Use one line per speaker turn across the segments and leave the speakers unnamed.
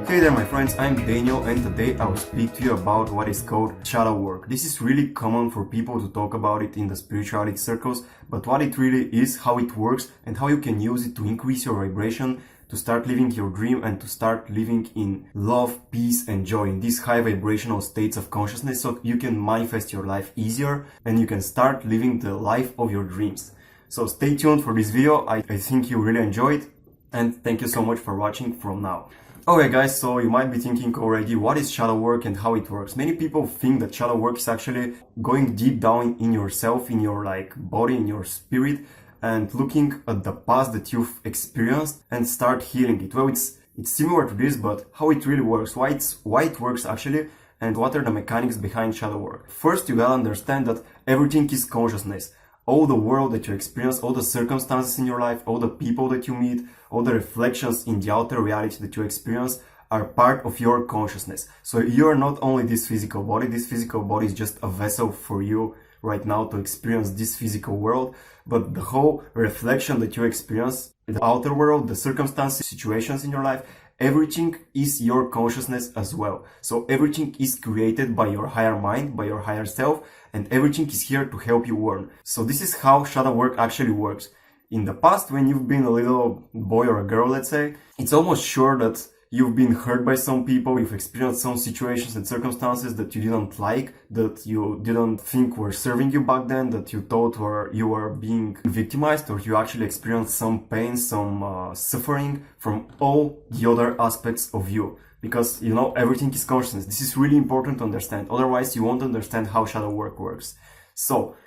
Hey there my friends, I'm Daniel and today I will speak to you about what is called shadow work. This is really common for people to talk about it in the spirituality circles, but what it really is, how it works and how you can use it to increase your vibration, to start living your dream and to start living in love, peace and joy in these high vibrational states of consciousness so you can manifest your life easier and you can start living the life of your dreams. So stay tuned for this video, I think you really enjoy it and thank you so much for watching from now. Okay guys, so you might be thinking already, what is shadow work and how it works? Many people think that shadow work is actually going deep down in yourself, in your body, in your spirit, and looking at the past that you've experienced and start healing it. Well, it's similar to this, but how it really works, why it works actually, and what are the mechanics behind shadow work. First, you gotta understand that everything is consciousness. All the world that you experience, all the circumstances in your life, all the people that you meet, all the reflections in the outer reality that you experience are part of your consciousness. So you are not only this physical body is just a vessel for you right now to experience this physical world, but the whole reflection that you experience in the outer world, the circumstances, situations in your life, everything is your consciousness as well. So everything is created by your higher mind, by your higher self, and everything is here to help you learn. So this is how shadow work actually works. In the past, when you've been a little boy or a girl, let's say, it's almost sure that you've been hurt by some people, you've experienced some situations and circumstances that you didn't like, that you didn't think were serving you back then, that you thought you were being victimized, or you actually experienced some pain, some suffering from all the other aspects of you. Because, you know, everything is consciousness. This is really important to understand. Otherwise, you won't understand how shadow work works. So,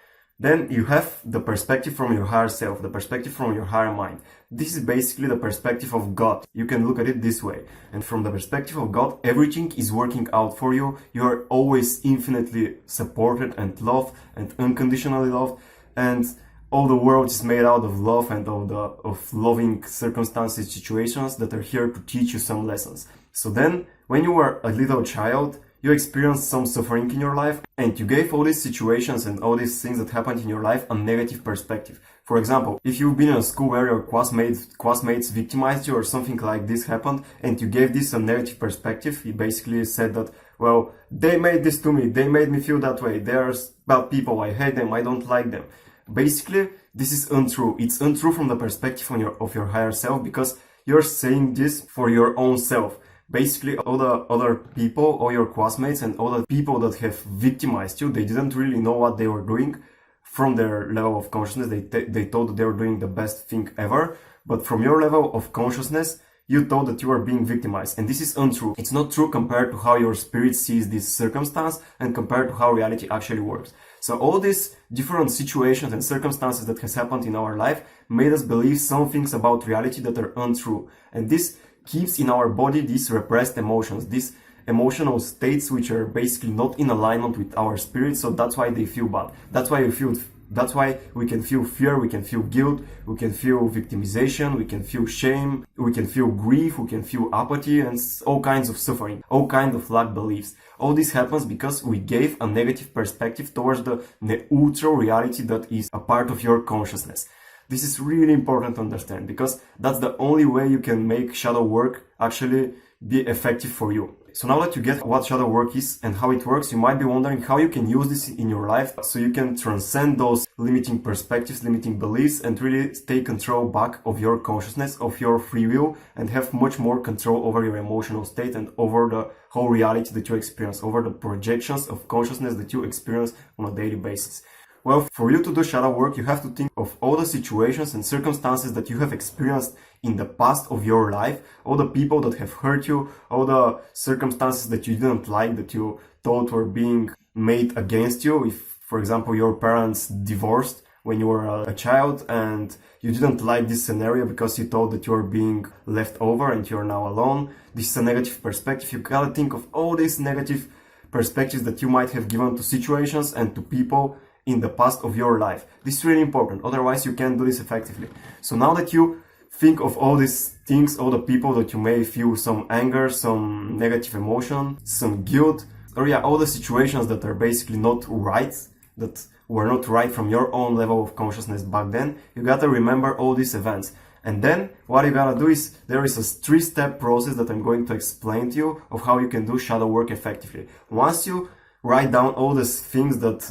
then you have the perspective from your higher self, the perspective from your higher mind. This is basically the perspective of God. You can look at it this way. And from the perspective of God, everything is working out for you. You are always infinitely supported and loved and unconditionally loved. And all the world is made out of love and of loving circumstances, situations that are here to teach you some lessons. So then, when you were a little child, you experienced some suffering in your life and you gave all these situations and all these things that happened in your life a negative perspective. For example, if you've been in a school where your classmates victimized you or something like this happened and you gave this a negative perspective, you basically said that, well, they made this to me, they made me feel that way, they're bad people, I hate them, I don't like them. Basically, this is untrue. It's untrue from the perspective of your higher self because you're saying this for your own self. Basically, all the other people, all your classmates and all the people that have victimized you, they didn't really know what they were doing from their level of consciousness. They thought that they were doing the best thing ever. But from your level of consciousness, you thought that you were being victimized. And this is untrue. It's not true compared to how your spirit sees this circumstance and compared to how reality actually works. So all these different situations and circumstances that has happened in our life made us believe some things about reality that are untrue. And this keeps in our body these repressed emotions, these emotional states which are basically not in alignment with our spirit, so that's why they feel bad. That's why we can feel fear, we can feel guilt, we can feel victimization, we can feel shame, we can feel grief, we can feel apathy and all kinds of suffering, all kinds of lack beliefs. All this happens because we gave a negative perspective towards the neutral reality that is a part of your consciousness. This is really important to understand because that's the only way you can make shadow work actually be effective for you. So now that you get what shadow work is and how it works, you might be wondering how you can use this in your life so you can transcend those limiting perspectives, limiting beliefs and really take control back of your consciousness, of your free will and have much more control over your emotional state and over the whole reality that you experience, over the projections of consciousness that you experience on a daily basis. Well, for you to do shadow work, you have to think of all the situations and circumstances that you have experienced in the past of your life, all the people that have hurt you, all the circumstances that you didn't like, that you thought were being made against you. If, for example, your parents divorced when you were a child and you didn't like this scenario because you thought that you were being left over and you're now alone. This is a negative perspective. You gotta think of all these negative perspectives that you might have given to situations and to people in the past of your life. This is really important, otherwise you can't do this effectively. So now that you think of all these things, all the people that you may feel some anger, some negative emotion, some guilt, or all the situations that are basically not right, that were not right from your own level of consciousness back then, you gotta remember all these events. And then what you gotta do is, there is a 3-step process that I'm going to explain to you of how you can do shadow work effectively. Once you write down all the things that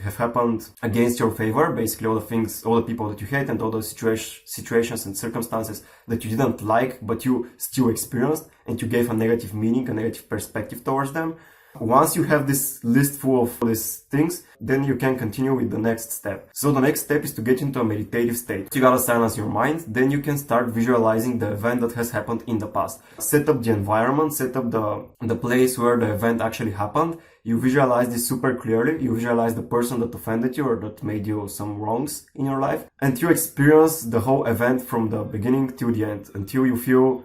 have happened against your favor, basically all the things, all the people that you hate, and all the situations and circumstances that you didn't like, but you still experienced, and you gave a negative meaning, a negative perspective towards them. Once you have this list full of these things, then you can continue with the next step. So the next step is to get into a meditative state. You gotta silence your mind, then you can start visualizing the event that has happened in the past. Set up the environment, set up the place where the event actually happened. You visualize this super clearly. You visualize the person that offended you or that made you some wrongs in your life. And you experience the whole event from the beginning to the end until you feel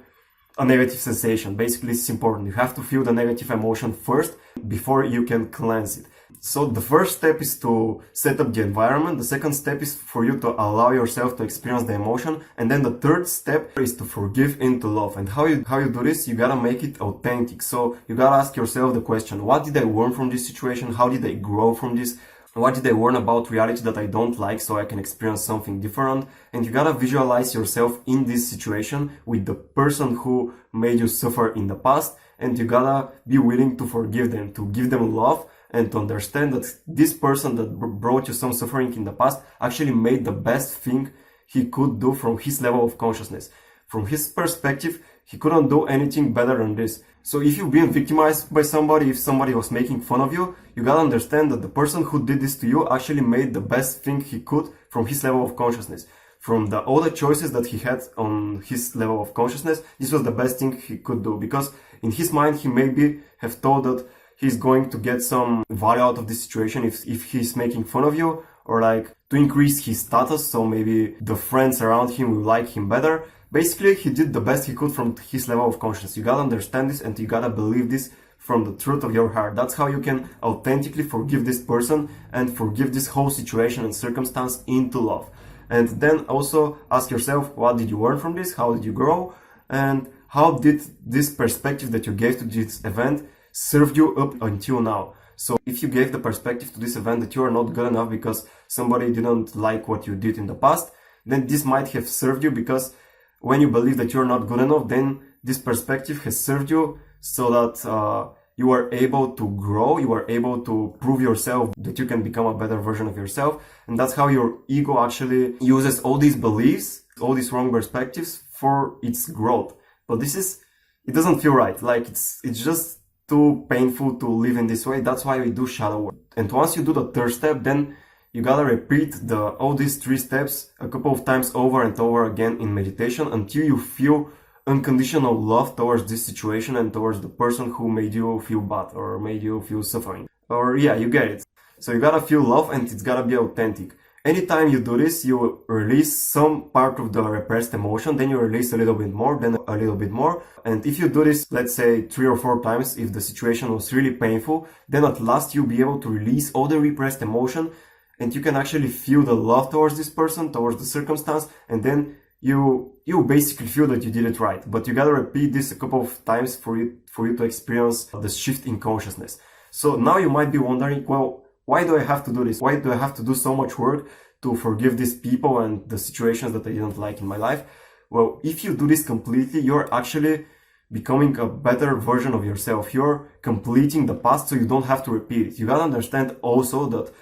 a negative sensation. Basically, it's important. You have to feel the negative emotion first before you can cleanse it. So the first step is to set up the environment. The second step is for you to allow yourself to experience the emotion. And then the third step is to forgive and to love. And how you do this, you gotta make it authentic. So you gotta ask yourself the question, what did I learn from this situation? How did I grow from this? What did I learn about reality that I don't like so I can experience something different? And you gotta visualize yourself in this situation with the person who made you suffer in the past. And you gotta be willing to forgive them, to give them love, and to understand that this person that brought you some suffering in the past actually made the best thing he could do from his level of consciousness. From his perspective, he couldn't do anything better than this. So if you've been victimized by somebody, if somebody was making fun of you, you gotta understand that the person who did this to you actually made the best thing he could from his level of consciousness. From all the choices that he had on his level of consciousness, this was the best thing he could do. Because in his mind, he maybe have thought that he's going to get some value out of this situation if he's making fun of you, or like to increase his status, so maybe the friends around him will like him better. Basically, he did the best he could from his level of consciousness. You gotta understand this, and you gotta believe this from the truth of your heart. That's how you can authentically forgive this person and forgive this whole situation and circumstance into love. And then also ask yourself, what did you learn from this? How did you grow? And how did this perspective that you gave to this event serve you up until now? So if you gave the perspective to this event that you are not good enough because somebody didn't like what you did in the past, then this might have served you, because when you believe that you're not good enough, then this perspective has served you so that you are able to grow, you are able to prove yourself that you can become a better version of yourself. And that's how your ego actually uses all these beliefs, all these wrong perspectives for its growth. But it doesn't feel right. Like it's just too painful to live in this way. That's why we do shadow work. And once you do the third step, then you gotta repeat all these 3 steps a couple of times over and over again in meditation until you feel unconditional love towards this situation and towards the person who made you feel bad or made you feel suffering. Or yeah, you get it. So you gotta feel love, and it's gotta be authentic. Anytime you do this, you release some part of the repressed emotion, then you release a little bit more, then a little bit more. And if you do this, let's say 3 or 4 times, if the situation was really painful, then at last you'll be able to release all the repressed emotion, and you can actually feel the love towards this person, towards the circumstance, and then you basically feel that you did it right. But you gotta repeat this a couple of times for you to experience the shift in consciousness. So now you might be wondering, well, why do I have to do this? Why do I have to do so much work to forgive these people and the situations that I didn't like in my life? Well, if you do this completely, you're actually becoming a better version of yourself. You're completing the past so you don't have to repeat it. You gotta understand also that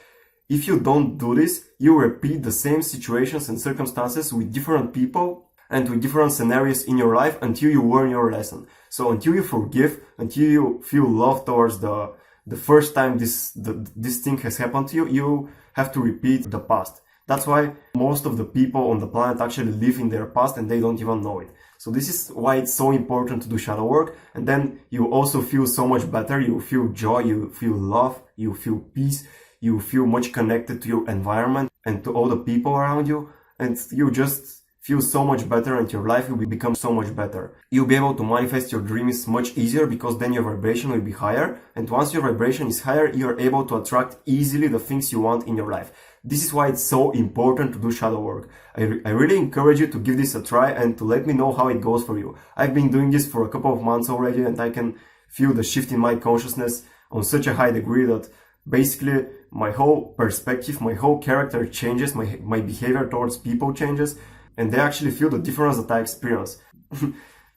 if you don't do this, you repeat the same situations and circumstances with different people and with different scenarios in your life until you learn your lesson. So until you forgive, until you feel love towards the first time this thing has happened to you, you have to repeat the past. That's why most of the people on the planet actually live in their past and they don't even know it. So this is why it's so important to do shadow work. And then you also feel so much better. You feel joy, you feel love, you feel peace. You feel much connected to your environment and to all the people around you, and you just feel so much better, and your life will become so much better. You'll be able to manifest your dreams much easier, because then your vibration will be higher, and once your vibration is higher, you're able to attract easily the things you want in your life. This is why it's so important to do shadow work. I really encourage you to give this a try and to let me know how it goes for you. I've been doing this for a couple of months already, and I can feel the shift in my consciousness on such a high degree that basically my whole perspective, my whole character changes, my behavior towards people changes. and they actually feel the difference that I experience.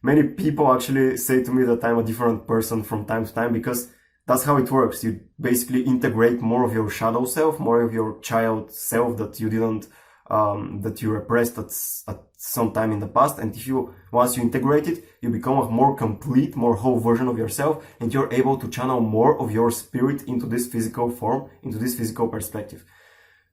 Many people actually say to me that I'm a different person from time to time, because that's how it works. You basically integrate more of your shadow self, more of your child self that you didn't, that you repressed at some time in the past. And once you integrate it, you become a more complete, more whole version of yourself, and you're able to channel more of your spirit into this physical form, into this physical perspective.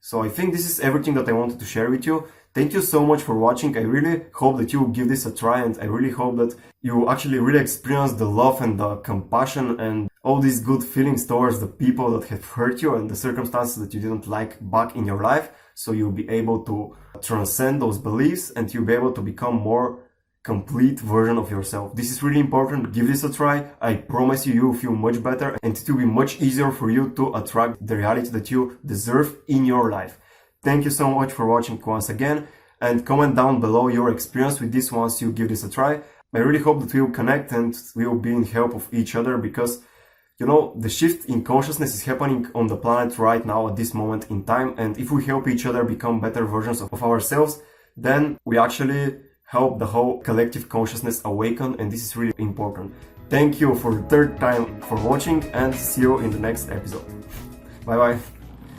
So I think this is everything that I wanted to share with you. Thank you so much for watching. I really hope that you will give this a try, and I really hope that you actually really experience the love and the compassion and all these good feelings towards the people that have hurt you and the circumstances that you didn't like back in your life. So you'll be able to transcend those beliefs, and you'll be able to become more complete version of yourself. This is really important. Give this a try. I promise you, you'll feel much better, and it will be much easier for you to attract the reality that you deserve in your life. Thank you so much for watching once again, and comment down below your experience with this once you give this a try. I really hope that we will connect and we will be in help of each other, because you know, the shift in consciousness is happening on the planet right now at this moment in time, and if we help each other become better versions of ourselves, then we actually help the whole collective consciousness awaken, and this is really important. Thank you for the third time for watching, and see you in the next episode. Bye bye.